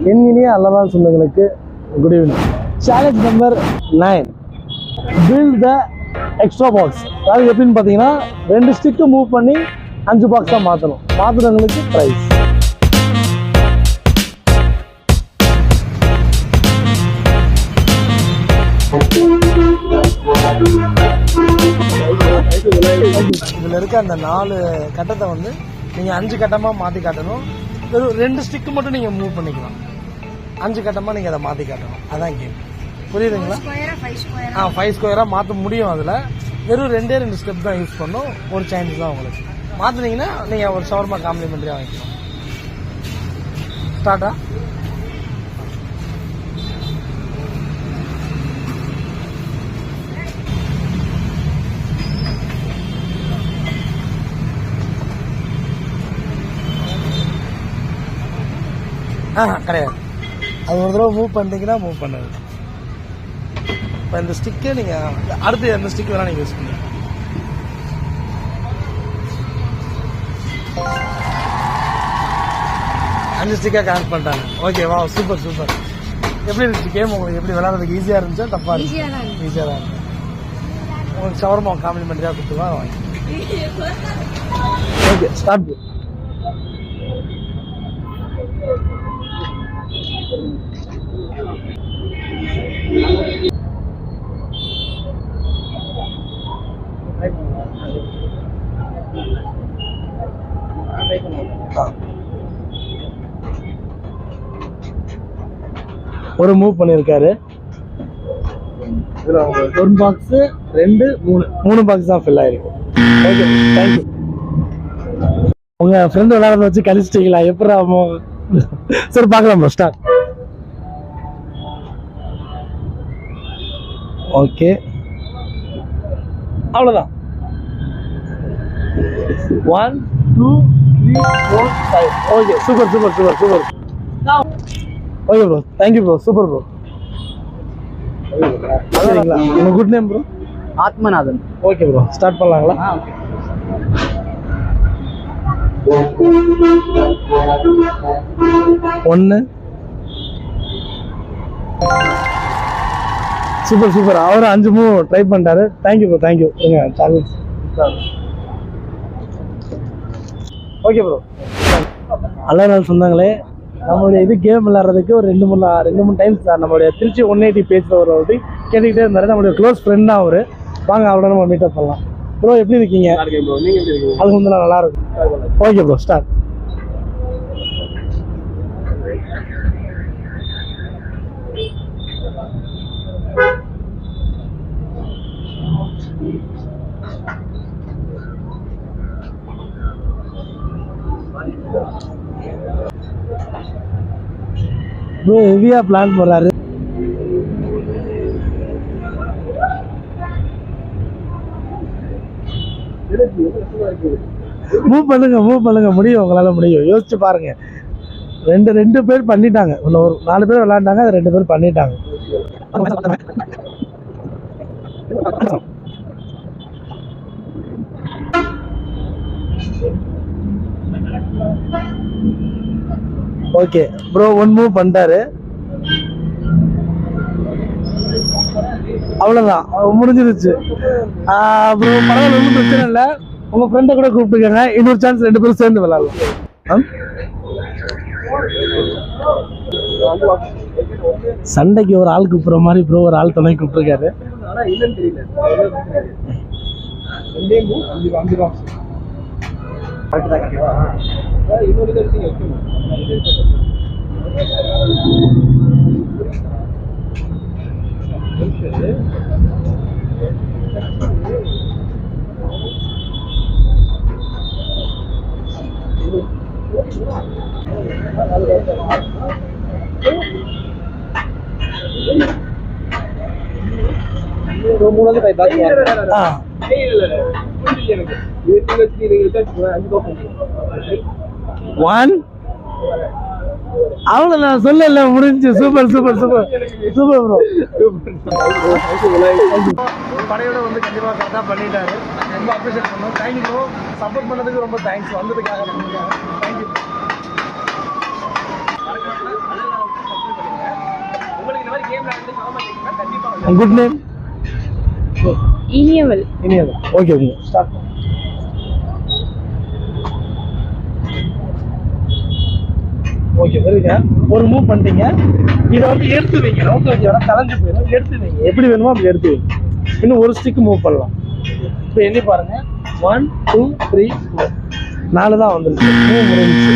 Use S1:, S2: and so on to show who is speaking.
S1: இனிய அல்லவால் சொந்தங்களுக்கு good evening. Challenge number 9, build the extra box. அதாவது எப்படின்னு பார்த்தீங்கன்னா 2 ஸ்டிக்கு மூவ் பண்ணி 5 பாக்ஸாக மாற்றணும். மாற்றுறவங்களுக்கு ப்ரைஸ். இதில் இருக்க அந்த 4 கட்டத்தை வந்து நீங்கள் 5 கட்டமாக மாற்றி காட்டணும். வெறும் 2 ஸ்டிக்கு மட்டும் நீங்கள் மூவ் பண்ணிக்கலாம். 5 கட்டமாக நீங்கள் அதை மாற்றி காட்டணும். அதான் கேம். புரியுதுங்களா? 5 ஸ்கொயராக மாற்ற முடியும். அதில் வெறும் 2 ஸ்டெப் தான் யூஸ் பண்ணும். ஒரு சேஞ்ச் தான் உங்களுக்கு. மாற்றினீங்கன்னா நீங்கள் ஒரு ஷவர்மா காம்ப்ளிமெண்ட்ரியாக வாங்கிக்கலாம். ஸ்டார்ட்டா? கிடையாது. அது ஒரு தடவை மூவ் பண்ணிட்டீங்கன்னா மூவ் பண்ணது. இப்போ இந்த ஸ்டிக்கு நீங்கள் அடுத்து எந்த ஸ்டிக் வேணால் நீங்கள் யூஸ் பண்ணுங்க. அஞ்சு ஸ்டிக்காக கனெக்ட் பண்ணிட்டாங்க. ஓகேவா, சூப்பர் சூப்பர். எப்படி இருந்துச்சு கேம்? உங்களுக்கு எப்படி விளையாடுறதுக்கு ஈஸியாக இருந்துச்சா தப்பா இருந்துச்சு? ஈஸியாக தான் இருந்துச்சு. உங்களுக்கு ஷவர்மா காம்ப்ளிமெண்ட்ரியாக கொடுத்துவா வாங்கி. Okay, start. ஒரு மூவ் பண்ணியிருக்காரு. 1 பாக்ஸ் 2 3 பாக்ஸ் தான் ஃபில் ஆயிருக்கு. Okay, thank you. உங்க ஃப்ரெண்ட் விளையாடுறத வச்சு கழிச்சிட்டீங்களா? எப்படி சரி பார்க்கலாம். ஸ்டார்ட். ஓகே, அவ்வளோதான். 1 2 3 4 5. Okay, super super super super. Okay bro, thank you bro, super bro. சரிங்களா? உங்க good name bro?
S2: Athmanathan.
S1: Okay bro, start பண்ணலாங்களா?
S2: ஓகே.
S1: ஒன்று. சூப்பர் சூப்பர். அவரும் 5 மூவ் ட்ரை பண்ணிட்டாரு. Thank you bro, thank you. Chocolate. Okay bro. நல்ல நாள் சொன்னாங்களே. நம்மளுடைய இது கேம் விளையாடுறதுக்கு ஒரு 2-3 டைம்ஸ் நம்மளுடைய திருச்சி 180 பேஜில் ஒரு வாட்டி கேட்டுக்கிட்டே இருந்தாரு. நம்மளுடைய க்ளோஸ் ஃப்ரெண்ட் தான் அவரு. வாங்க அவரோட நம்ம மீட்டப் பண்ணலாம். ப்ரோ எப்படி இருக்கீங்க? அது வந்து நல்லா இருக்கும். Okay bro, start. ப்ரோ ஹெவியா பிளான் போடுறாரு. மூவ் பண்ணுங்க முடியும், உங்களால முடியும். யோசிச்சு பாருங்க. 2 பேர் பண்ணிட்டாங்க. ஒரு 4 பேர் விளையாண்டாங்க. அது 2 பேர் பண்ணிட்டாங்க. ஓகே ப்ரோ, 1 மூவ் பண்ணிட்டாரு. அவ்வளோதான், முடிஞ்சிருச்சு. ப்ரோ பரவாயில்ல, ஒன்றும் பிரச்சனை இல்லை. உங்கள் ஃப்ரெண்டை கூட கூப்பிட்டுக்கங்க. இன்னொரு சான்ஸ் 2 பேரும் சேர்ந்து விளையாடலாம். சண்டைக்கு ஒரு ஆள் கூப்பிட்ற மாதிரி ப்ரோ ஒரு ஆள் துணை கூப்பிட்டுருக்காரு. அவ்வளவுதான், சொல்லல, முடிஞ்சு. Super super super super bro. படையோட வந்து கண்டிப்பா கரெக்டா பண்ணிட்டாரு. ரொம்ப அப்ரிஷியேட் பண்ணோம். Thank you bro. சப்போர்ட் பண்ணதுக்கு ரொம்ப தேங்க்ஸ். வந்ததுக்காக thank you. Good name?
S2: Iniyaval.
S1: Iniyaval. Okay okay start. Okay வருங்க. ஒரு மூவ் பண்ணிட்டீங்க. இதை வந்து எடுத்து வைங்க. ரவுண்ட் வச்சு வர கலைஞ்சு போயிடும். எடுத்து வைங்க. எப்படி வேணுமோ அப்படி எடுத்து வைங்க. இன்னும் ஒரு ஸ்டிக் மூவ் பண்ணலாம். இப்போ எண்ணி பாருங்க. 1 2 3 4 தான் வந்துருக்கு. மூவ் முடிஞ்சிச்சு.